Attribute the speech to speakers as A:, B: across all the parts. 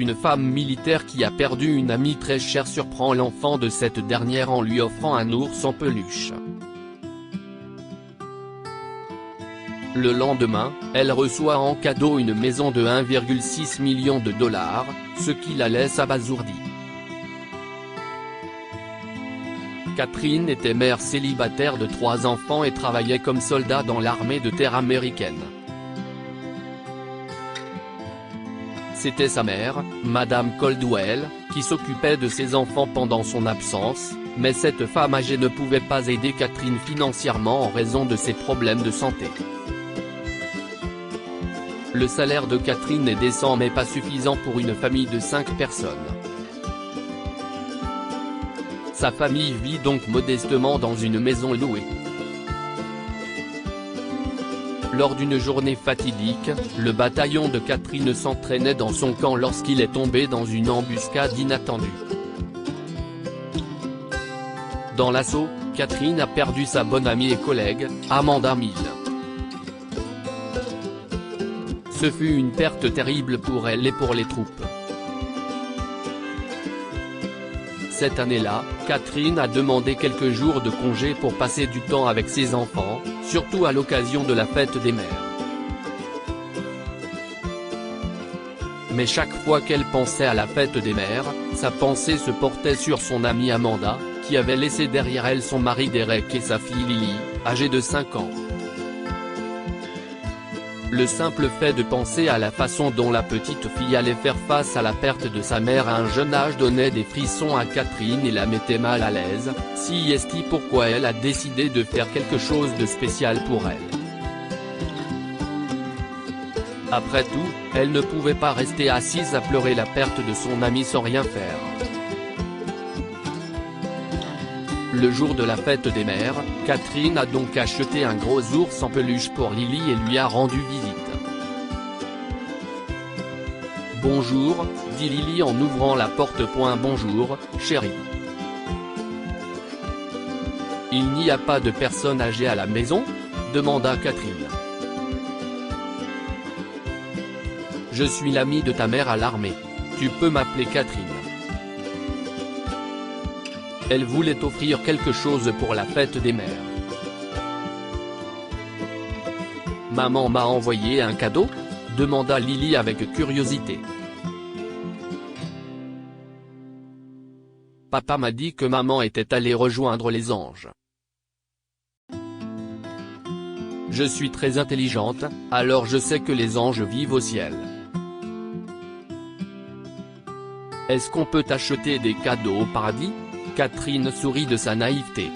A: Une femme militaire qui a perdu une amie très chère surprend l'enfant de cette dernière en lui offrant un ours en peluche. Le lendemain, elle reçoit en cadeau une maison de 1,6 million de dollars, ce qui la laisse abasourdie. Catherine était mère célibataire de 3 enfants et travaillait comme soldat dans l'armée de terre américaine. C'était sa mère, Madame Coldwell, qui s'occupait de ses enfants pendant son absence, mais cette femme âgée ne pouvait pas aider Catherine financièrement en raison de ses problèmes de santé. Le salaire de Catherine est décent mais pas suffisant pour une famille de 5 personnes. Sa famille vit donc modestement dans une maison louée. Lors d'une journée fatidique, le bataillon de Catherine s'entraînait dans son camp lorsqu'il est tombé dans une embuscade inattendue. Dans l'assaut, Catherine a perdu sa bonne amie et collègue, Amanda Mill. Ce fut une perte terrible pour elle et pour les troupes. Cette année-là, Catherine a demandé quelques jours de congé pour passer du temps avec ses enfants, surtout à l'occasion de la fête des mères. Mais chaque fois qu'elle pensait à la fête des mères, sa pensée se portait sur son amie Amanda, qui avait laissé derrière elle son mari Derek et sa fille Lily, âgée de 5 ans. Le simple fait de penser à la façon dont la petite fille allait faire face à la perte de sa mère à un jeune âge donnait des frissons à Catherine et la mettait mal à l'aise, si est pourquoi elle a décidé de faire quelque chose de spécial pour elle. Après tout, elle ne pouvait pas rester assise à pleurer la perte de son amie sans rien faire. Le jour de la fête des mères, Catherine a donc acheté un gros ours en peluche pour Lily et lui a rendu visite. « Bonjour », dit Lily en ouvrant la porte. « Bonjour, chérie. Il n'y a pas de personne âgée à la maison ?» demanda Catherine. « Je suis l'amie de ta mère à l'armée. Tu peux m'appeler Catherine. » Elle voulait offrir quelque chose pour la fête des mères. « Maman m'a envoyé un cadeau ?» demanda Lily avec curiosité. « Papa m'a dit que maman était allée rejoindre les anges. Je suis très intelligente, alors je sais que les anges vivent au ciel. Est-ce qu'on peut acheter des cadeaux au paradis ?» Catherine sourit de sa naïveté.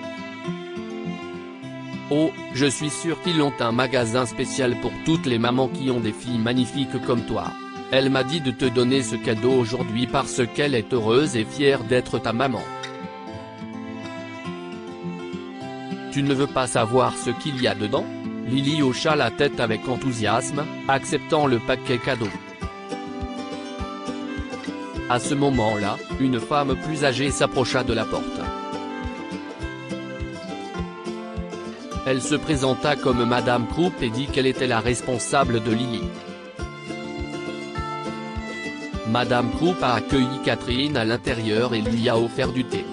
A: « Oh, je suis sûre qu'ils ont un magasin spécial pour toutes les mamans qui ont des filles magnifiques comme toi. Elle m'a dit de te donner ce cadeau aujourd'hui parce qu'elle est heureuse et fière d'être ta maman. Tu ne veux pas savoir ce qu'il y a dedans ?» Lily hocha la tête avec enthousiasme, acceptant le paquet cadeau. À ce moment-là, une femme plus âgée s'approcha de la porte. Elle se présenta comme Madame Krupp et dit qu'elle était la responsable de Lily. Madame Krupp a accueilli Catherine à l'intérieur et lui a offert du thé.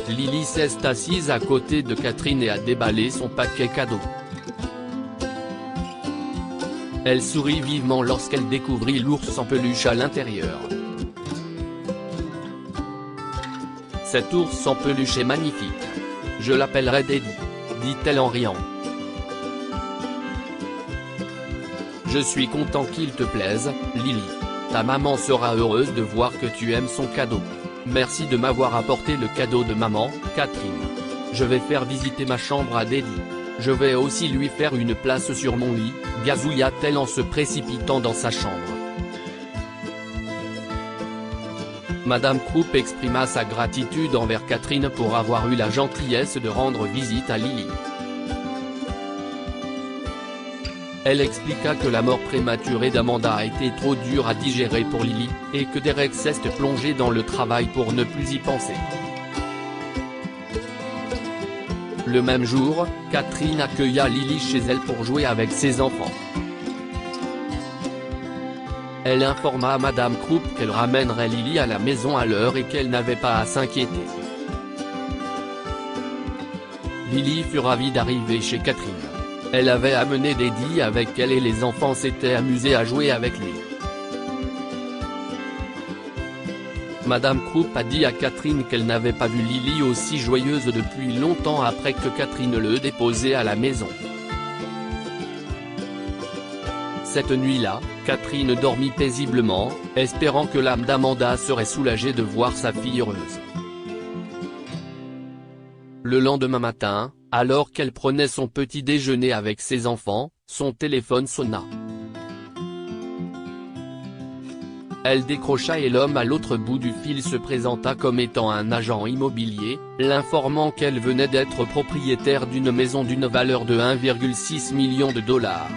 A: Lily s'est assise à côté de Catherine et a déballé son paquet cadeau. Elle sourit vivement lorsqu'elle découvrit l'ours en peluche à l'intérieur. « Cet ours en peluche est magnifique. Je l'appellerai Daddy, » dit-elle en riant. « Je suis content qu'il te plaise, Lily. Ta maman sera heureuse de voir que tu aimes son cadeau. Merci de m'avoir apporté le cadeau de maman, Catherine. Je vais faire visiter ma chambre à Daddy. Je vais aussi lui faire une place sur mon lit, » gazouilla-t-elle en se précipitant dans sa chambre. Madame Krupp exprima sa gratitude envers Catherine pour avoir eu la gentillesse de rendre visite à Lily. Elle expliqua que la mort prématurée d'Amanda a été trop dure à digérer pour Lily, et que Derek s'est plongé dans le travail pour ne plus y penser. Le même jour, Catherine accueilla Lily chez elle pour jouer avec ses enfants. Elle informa Madame Krupp qu'elle ramènerait Lily à la maison à l'heure et qu'elle n'avait pas à s'inquiéter. Lily fut ravie d'arriver chez Catherine. Elle avait amené Daddy avec elle et les enfants s'étaient amusés à jouer avec lui. Madame Krupp a dit à Catherine qu'elle n'avait pas vu Lily aussi joyeuse depuis longtemps après que Catherine le déposait à la maison. Cette nuit-là, Catherine dormit paisiblement, espérant que l'âme d'Amanda serait soulagée de voir sa fille heureuse. Le lendemain matin, alors qu'elle prenait son petit déjeuner avec ses enfants, son téléphone sonna. Elle décrocha et l'homme à l'autre bout du fil se présenta comme étant un agent immobilier, l'informant qu'elle venait d'être propriétaire d'une maison d'une valeur de 1,6 million de dollars.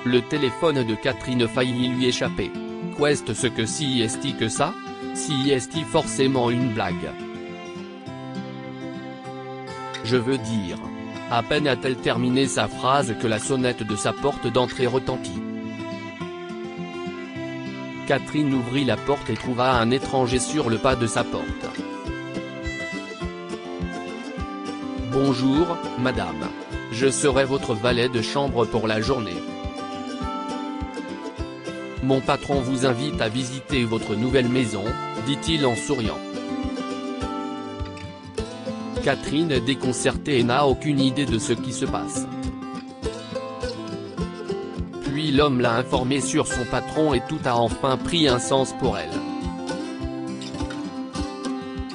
A: Le téléphone de Catherine faillit lui échapper. Qu'est-ce que si est-il que ça? Si est-il forcément une blague? Je veux dire. À peine a-t-elle terminé sa phrase que la sonnette de sa porte d'entrée retentit. Catherine ouvrit la porte et trouva un étranger sur le pas de sa porte. « Bonjour, madame. Je serai votre valet de chambre pour la journée. Mon patron vous invite à visiter votre nouvelle maison, » dit-il en souriant. Catherine est déconcertée et n'a aucune idée de ce qui se passe. Puis l'homme l'a informée sur son patron et tout a enfin pris un sens pour elle.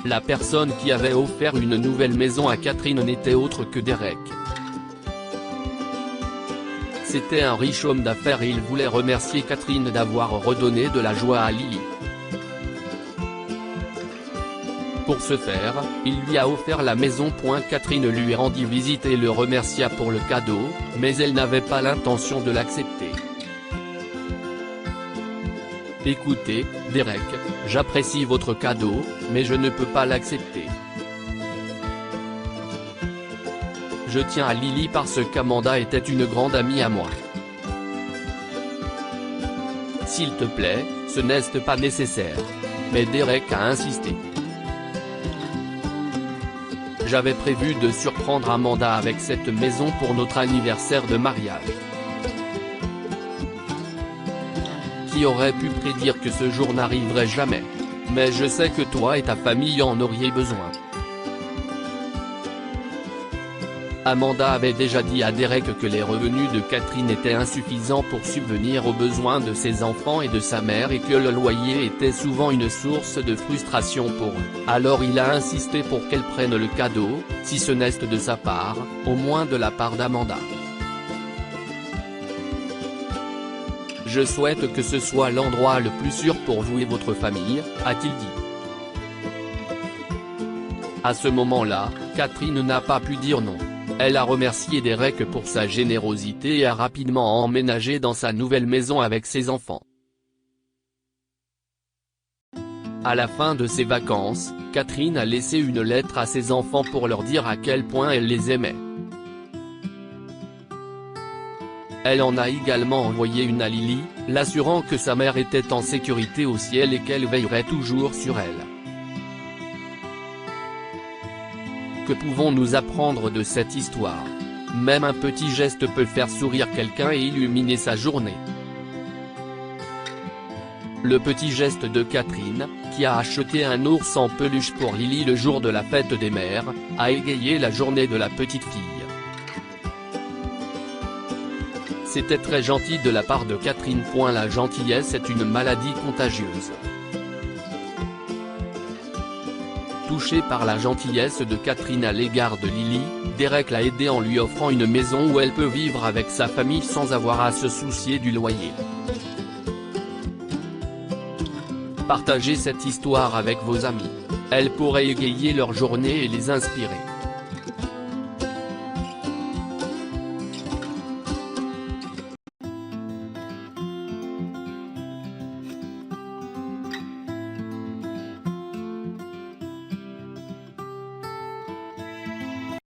A: La personne qui avait offert une nouvelle maison à Catherine n'était autre que Derek. C'était un riche homme d'affaires et il voulait remercier Catherine d'avoir redonné de la joie à Lily. Pour ce faire, il lui a offert la maison. Catherine lui rendit visite et le remercia pour le cadeau, mais elle n'avait pas l'intention de l'accepter. « Écoutez, Derek, j'apprécie votre cadeau, mais je ne peux pas l'accepter. Je tiens à Lily parce qu'Amanda était une grande amie à moi. S'il te plaît, ce n'est pas nécessaire. » Mais Derek a insisté. « J'avais prévu de surprendre Amanda avec cette maison pour notre anniversaire de mariage. Qui aurait pu prédire que ce jour n'arriverait jamais? Mais je sais que toi et ta famille en auriez besoin. » Amanda avait déjà dit à Derek que les revenus de Catherine étaient insuffisants pour subvenir aux besoins de ses enfants et de sa mère et que le loyer était souvent une source de frustration pour eux. Alors il a insisté pour qu'elle prenne le cadeau, si ce n'est de sa part, au moins de la part d'Amanda. « Je souhaite que ce soit l'endroit le plus sûr pour vous et votre famille, » a-t-il dit. À ce moment-là, Catherine n'a pas pu dire non. Elle a remercié Derek pour sa générosité et a rapidement emménagé dans sa nouvelle maison avec ses enfants. À la fin de ses vacances, Catherine a laissé une lettre à ses enfants pour leur dire à quel point elle les aimait. Elle en a également envoyé une à Lily, l'assurant que sa mère était en sécurité au ciel et qu'elle veillerait toujours sur elle. Que pouvons-nous apprendre de cette histoire? Même un petit geste peut faire sourire quelqu'un et illuminer sa journée. Le petit geste de Catherine, qui a acheté un ours en peluche pour Lily le jour de la fête des mères, a égayé la journée de la petite fille. C'était très gentil de la part de Catherine. La gentillesse est une maladie contagieuse. Touché par la gentillesse de Catherine à l'égard de Lily, Derek l'a aidée en lui offrant une maison où elle peut vivre avec sa famille sans avoir à se soucier du loyer. Partagez cette histoire avec vos amis. Elle pourrait égayer leur journée et les inspirer.